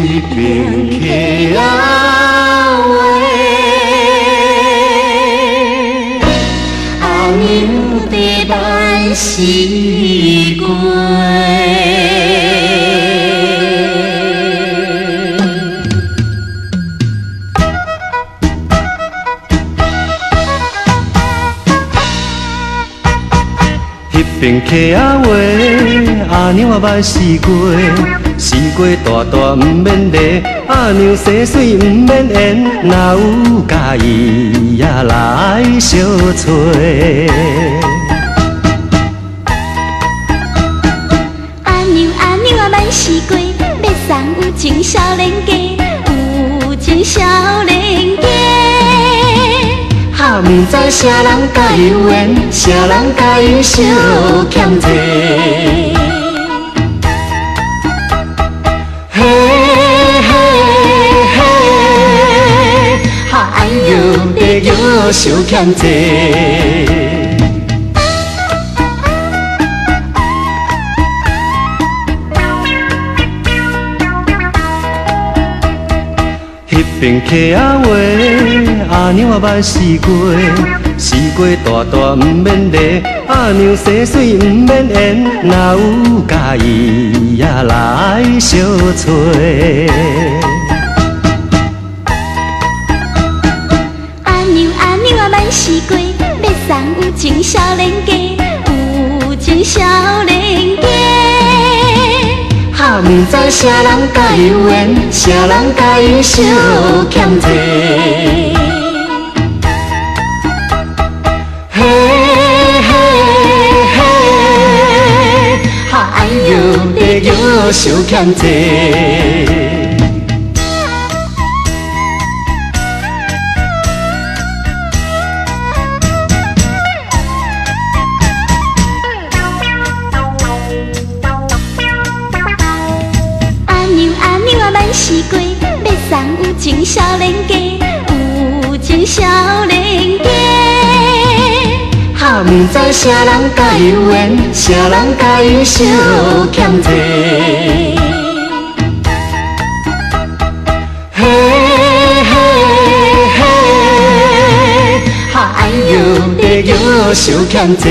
一边溪仔话，阿娘在万事过。边溪仔话，阿娘啊捌试过，试过大大毋免礼，阿娘生水毋免缘，若有介意也来相找。阿娘啊捌试过，要送有情少年家，有情少年家。毋知啥人甲伊有缘，啥人甲伊相欠债。嘿嘿嘿，哎呦，得叫相欠债。迄边溪仔话，阿娘啊捌试过，试过大大毋免礼，阿娘生水毋免缘，若有介意也来相找。阿娘啊捌试过，要送有情少年家，有情少年家。毋知啥人甲伊有缘，啥人甲伊相欠债。嘿嘿嘿，哎呦，得叫相欠债。试过要送有情少年家，有情少年家。毋知啥人甲伊有缘，啥人甲伊相欠债。嘿嘿嘿，哎呦，得叫相欠债。